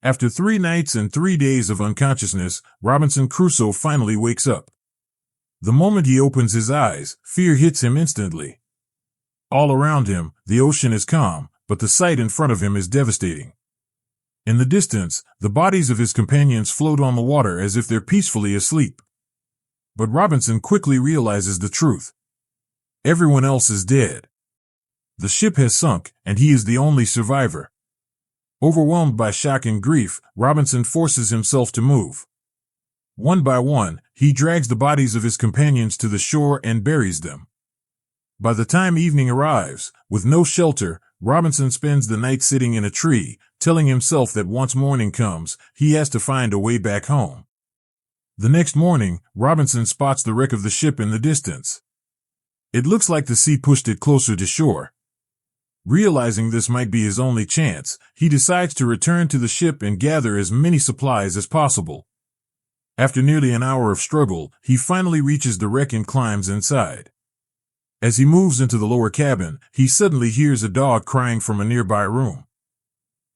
After 3 nights and 3 days of unconsciousness, Robinson Crusoe finally wakes up. The moment he opens his eyes, fear hits him instantly. All around him, the ocean is calm, but the sight in front of him is devastating. In the distance, the bodies of his companions float on the water as if they're peacefully asleep. But Robinson quickly realizes the truth. Everyone else is dead. The ship has sunk, and he is the only survivor. Overwhelmed by shock and grief, Robinson forces himself to move. One by one, he drags the bodies of his companions to the shore and buries them. By the time evening arrives, with no shelter, Robinson spends the night sitting in a tree, telling himself that once morning comes, he has to find a way back home. The next morning, Robinson spots the wreck of the ship in the distance. It looks like the sea pushed it closer to shore. Realizing this might be his only chance, he decides to return to the ship and gather as many supplies as possible. After nearly an hour of struggle, he finally reaches the wreck and climbs inside. As he moves into the lower cabin, he suddenly hears a dog crying from a nearby room.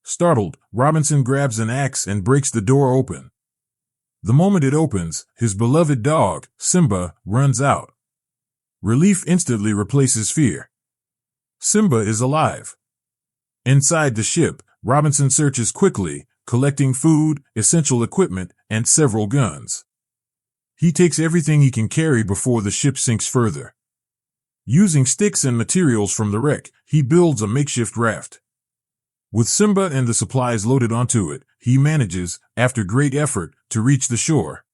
Startled, Robinson grabs an axe and breaks the door open. The moment it opens, his beloved dog, Simba, runs out. Relief instantly replaces fear. Simba is alive. Inside the ship, Robinson searches quickly, collecting food, essential equipment, and several guns. He takes everything he can carry before the ship sinks further. Using sticks and materials from the wreck, he builds a makeshift raft. With Simba and the supplies loaded onto it, he manages, after great effort, to reach the shore.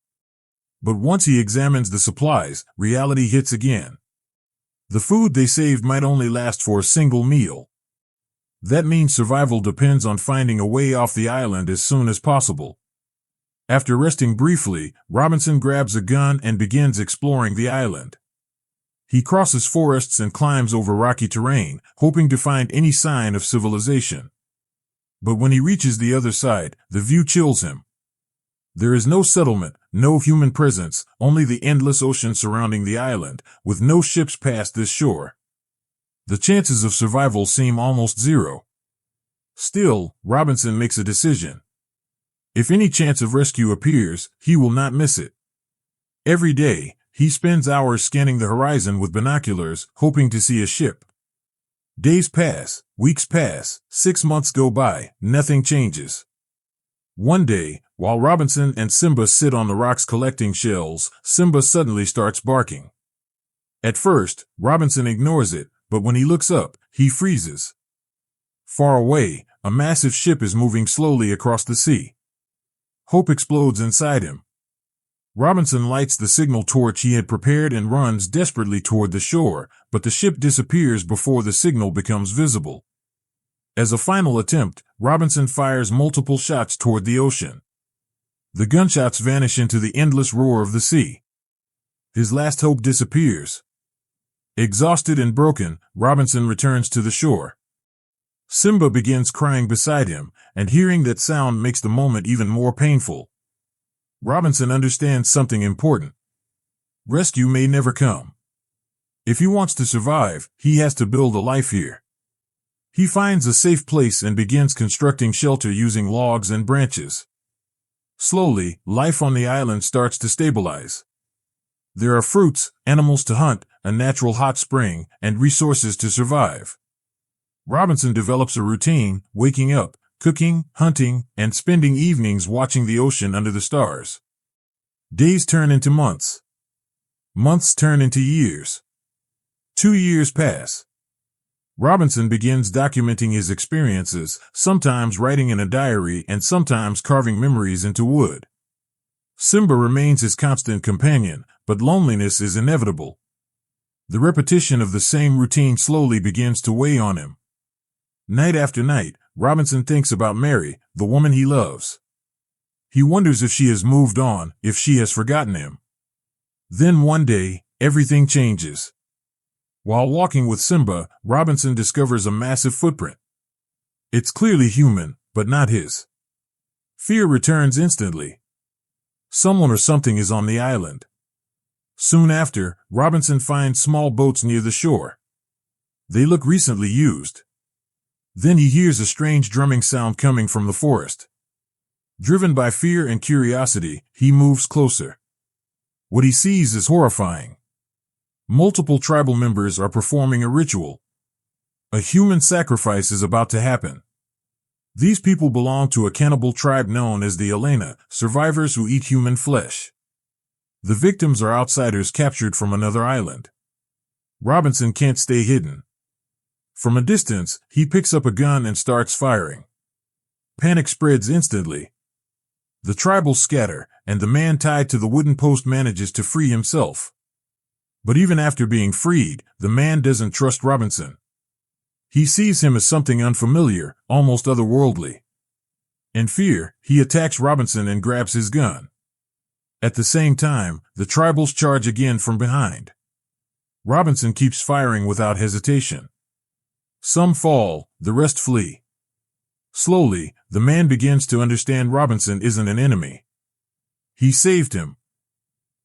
But once he examines the supplies, reality hits again. The food they saved might only last for a single meal. That means survival depends on finding a way off the island as soon as possible. After resting briefly, Robinson grabs a gun and begins exploring the island. He crosses forests and climbs over rocky terrain, hoping to find any sign of civilization. But when he reaches the other side, the view chills him. There is no settlement, no human presence, only the endless ocean surrounding the island, with no ships past this shore. The chances of survival seem almost zero. Still, Robinson makes a decision. If any chance of rescue appears, he will not miss it. Every day, he spends hours scanning the horizon with binoculars, hoping to see a ship. Days pass, weeks pass, 6 months go by, nothing changes. One day, while Robinson and Simba sit on the rocks collecting shells, Simba suddenly starts barking. At first, Robinson ignores it, but when he looks up, he freezes. Far away, a massive ship is moving slowly across the sea. Hope explodes inside him. Robinson lights the signal torch he had prepared and runs desperately toward the shore, but the ship disappears before the signal becomes visible. As a final attempt, Robinson fires multiple shots toward the ocean. The gunshots vanish into the endless roar of the sea. His last hope disappears. Exhausted and broken, Robinson returns to the shore. Simba begins crying beside him, and hearing that sound makes the moment even more painful. Robinson understands something important. Rescue may never come. If he wants to survive, he has to build a life here. He finds a safe place and begins constructing shelter using logs and branches. Slowly, life on the island starts to stabilize. There are fruits, animals to hunt, a natural hot spring, and resources to survive. Robinson develops a routine, waking up, cooking, hunting, and spending evenings watching the ocean under the stars. Days turn into months. Months turn into years. 2 years pass. Robinson begins documenting his experiences, sometimes writing in a diary and sometimes carving memories into wood. Simba remains his constant companion, but loneliness is inevitable. The repetition of the same routine slowly begins to weigh on him. Night after night, Robinson thinks about Mary, the woman he loves. He wonders if she has moved on, if she has forgotten him. Then one day, everything changes. While walking with Simba, Robinson discovers a massive footprint. It's clearly human, but not his. Fear returns instantly. Someone or something is on the island. Soon after, Robinson finds small boats near the shore. They look recently used. Then he hears a strange drumming sound coming from the forest. Driven by fear and curiosity, he moves closer. What he sees is horrifying. Multiple tribal members are performing a ritual. A human sacrifice is about to happen. These people belong to a cannibal tribe known as the Alena, survivors who eat human flesh. The victims are outsiders captured from another island. Robinson can't stay hidden. From a distance, he picks up a gun and starts firing. Panic spreads instantly. The tribals scatter, and the man tied to the wooden post manages to free himself. But even after being freed, the man doesn't trust Robinson. He sees him as something unfamiliar, almost otherworldly. In fear, he attacks Robinson and grabs his gun. At the same time, the tribals charge again from behind. Robinson keeps firing without hesitation. Some fall, the rest flee. Slowly, the man begins to understand Robinson isn't an enemy. He saved him.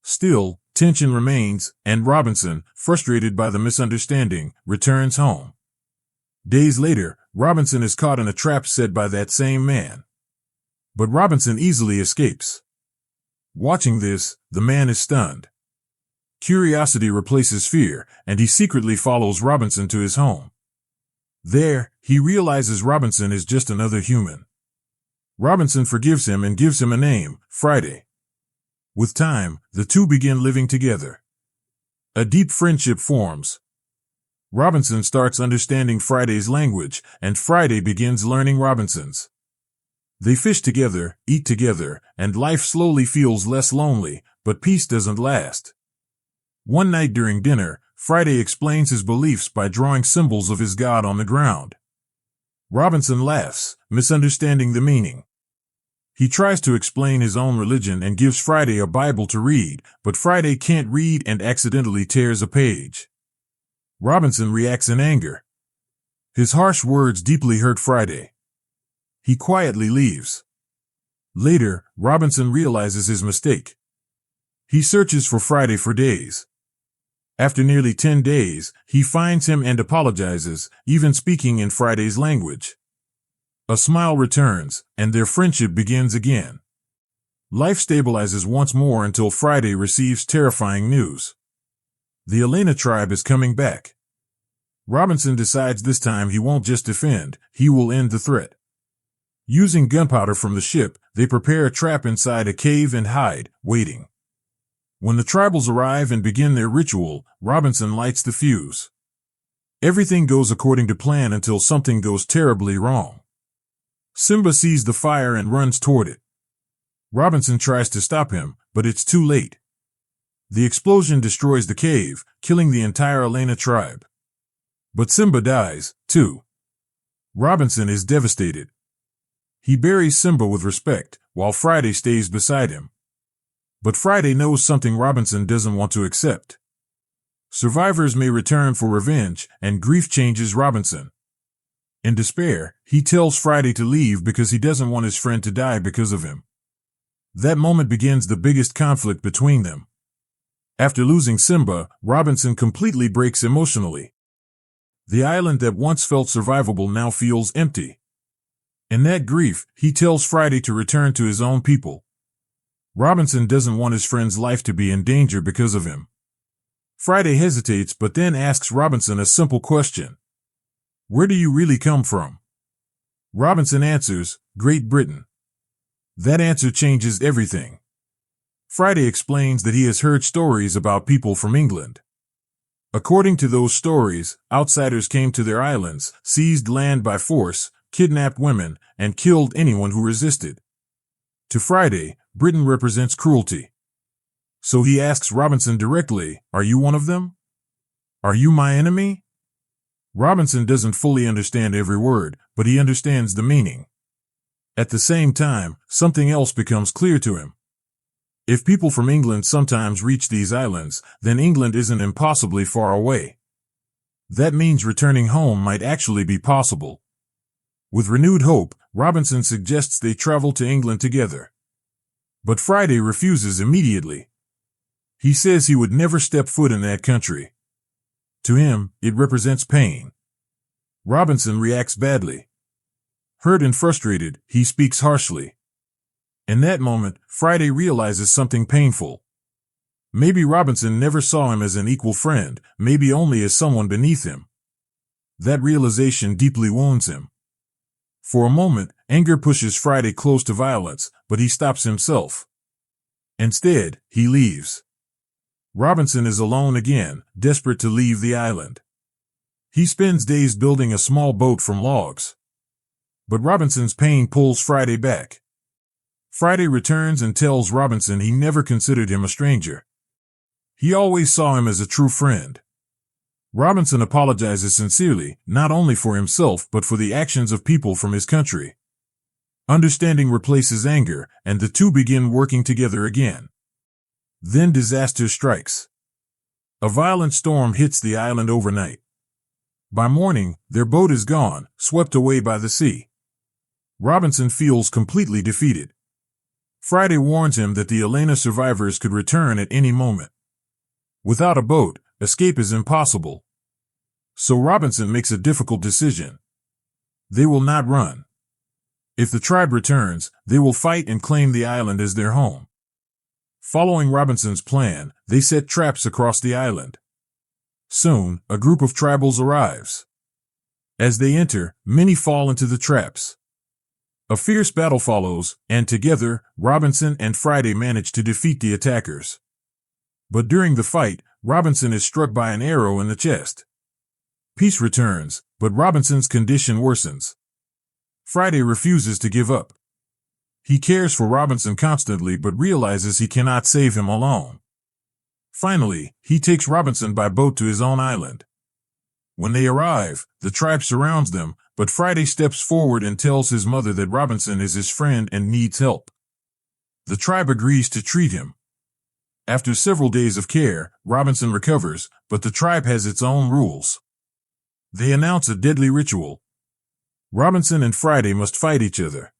Still, tension remains, and Robinson, frustrated by the misunderstanding, returns home. Days later, Robinson is caught in a trap set by that same man. But Robinson easily escapes. Watching this, the man is stunned. Curiosity replaces fear, and he secretly follows Robinson to his home. There, he realizes Robinson is just another human. Robinson forgives him and gives him a name, Friday. With time, the two begin living together. A deep friendship forms. Robinson starts understanding Friday's language, and Friday begins learning Robinson's. They fish together, eat together, and life slowly feels less lonely, but peace doesn't last. One night during dinner, Friday explains his beliefs by drawing symbols of his god on the ground. Robinson laughs, misunderstanding the meaning. He tries to explain his own religion and gives Friday a Bible to read, but Friday can't read and accidentally tears a page. Robinson reacts in anger. His harsh words deeply hurt Friday. He quietly leaves. Later, Robinson realizes his mistake. He searches for Friday for days. After nearly 10 days, he finds him and apologizes, even speaking in Friday's language. A smile returns, and their friendship begins again. Life stabilizes once more until Friday receives terrifying news. The Alena tribe is coming back. Robinson decides this time he won't just defend, he will end the threat. Using gunpowder from the ship, they prepare a trap inside a cave and hide, waiting. When the tribals arrive and begin their ritual, Robinson lights the fuse. Everything goes according to plan until something goes terribly wrong. Simba sees the fire and runs toward it. Robinson tries to stop him, but it's too late. The explosion destroys the cave, killing the entire Alena tribe. But Simba dies, too. Robinson is devastated. He buries Simba with respect, while Friday stays beside him. But Friday knows something Robinson doesn't want to accept. Survivors may return for revenge, and grief changes Robinson. In despair, he tells Friday to leave because he doesn't want his friend to die because of him. That moment begins the biggest conflict between them. After losing Simba, Robinson completely breaks emotionally. The island that once felt survivable now feels empty. In that grief, he tells Friday to return to his own people. Robinson doesn't want his friend's life to be in danger because of him. Friday hesitates but then asks Robinson a simple question. Where do you really come from? Robinson answers, Great Britain. That answer changes everything. Friday explains that he has heard stories about people from England. According to those stories, outsiders came to their islands, seized land by force, kidnapped women, and killed anyone who resisted. To Friday, Britain represents cruelty. So he asks Robinson directly, Are you one of them? Are you my enemy? Robinson doesn't fully understand every word, but he understands the meaning. At the same time, something else becomes clear to him. If people from England sometimes reach these islands, then England isn't impossibly far away. That means returning home might actually be possible. With renewed hope, Robinson suggests they travel to England together. But Friday refuses immediately. He says he would never step foot in that country. To him, it represents pain. Robinson reacts badly. Hurt and frustrated, he speaks harshly. In that moment, Friday realizes something painful. Maybe Robinson never saw him as an equal friend, maybe only as someone beneath him. That realization deeply wounds him. For a moment, anger pushes Friday close to violence, but he stops himself. Instead, he leaves. Robinson is alone again, desperate to leave the island. He spends days building a small boat from logs. But Robinson's pain pulls Friday back. Friday returns and tells Robinson he never considered him a stranger. He always saw him as a true friend. Robinson apologizes sincerely, not only for himself but for the actions of people from his country. Understanding replaces anger, and the two begin working together again. Then disaster strikes. A violent storm hits the island overnight. By morning, their boat is gone, swept away by the sea. Robinson feels completely defeated. Friday warns him that the Elena survivors could return at any moment. Without a boat, escape is impossible. So Robinson makes a difficult decision. They will not run. If the tribe returns, they will fight and claim the island as their home. Following Robinson's plan, they set traps across the island. Soon, a group of tribals arrives. As they enter, many fall into the traps. A fierce battle follows, and together, Robinson and Friday manage to defeat the attackers. But during the fight, Robinson is struck by an arrow in the chest. Peace returns, but Robinson's condition worsens. Friday refuses to give up. He cares for Robinson constantly but realizes he cannot save him alone. Finally, he takes Robinson by boat to his own island. When they arrive, the tribe surrounds them, but Friday steps forward and tells his mother that Robinson is his friend and needs help. The tribe agrees to treat him. After several days of care, Robinson recovers, but the tribe has its own rules. They announce a deadly ritual. Robinson and Friday must fight each other.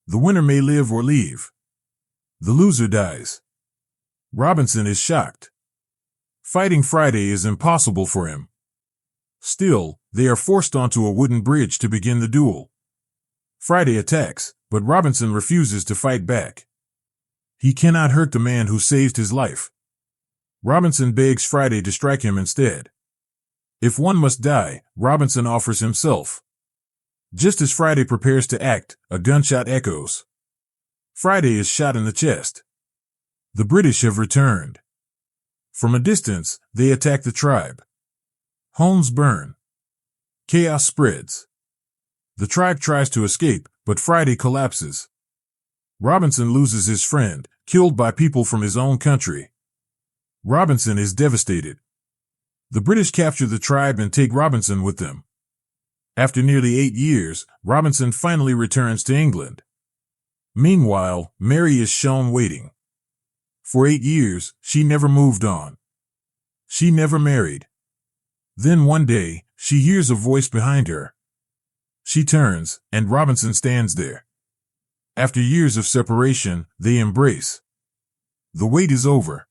The winner may live or leave. The loser dies. Robinson is shocked. Fighting Friday is impossible for him. Still, they are forced onto a wooden bridge to begin the duel. Friday attacks, but Robinson refuses to fight back. He cannot hurt the man who saved his life. Robinson begs Friday to strike him instead. If one must die, Robinson offers himself. Just as Friday prepares to act, a gunshot echoes. Friday is shot in the chest. The British have returned. From a distance, they attack the tribe. Homes burn. Chaos spreads. The tribe tries to escape, but Friday collapses. Robinson loses his friend, killed by people from his own country. Robinson is devastated. The British capture the tribe and take Robinson with them. After nearly 8 years, Robinson finally returns to England. Meanwhile, Mary is shown waiting. For 8 years, she never moved on. She never married. Then one day, she hears a voice behind her. She turns, and Robinson stands there. After years of separation, they embrace. The wait is over.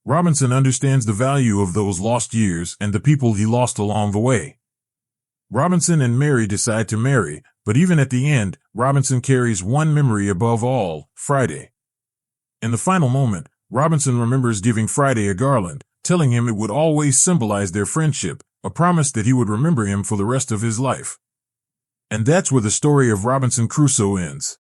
Robinson understands the value of those lost years and the people he lost along the way. Robinson and Mary decide to marry, but even at the end, Robinson carries one memory above all, Friday. In the final moment, Robinson remembers giving Friday a garland, telling him it would always symbolize their friendship, a promise that he would remember him for the rest of his life. And that's where the story of Robinson Crusoe ends.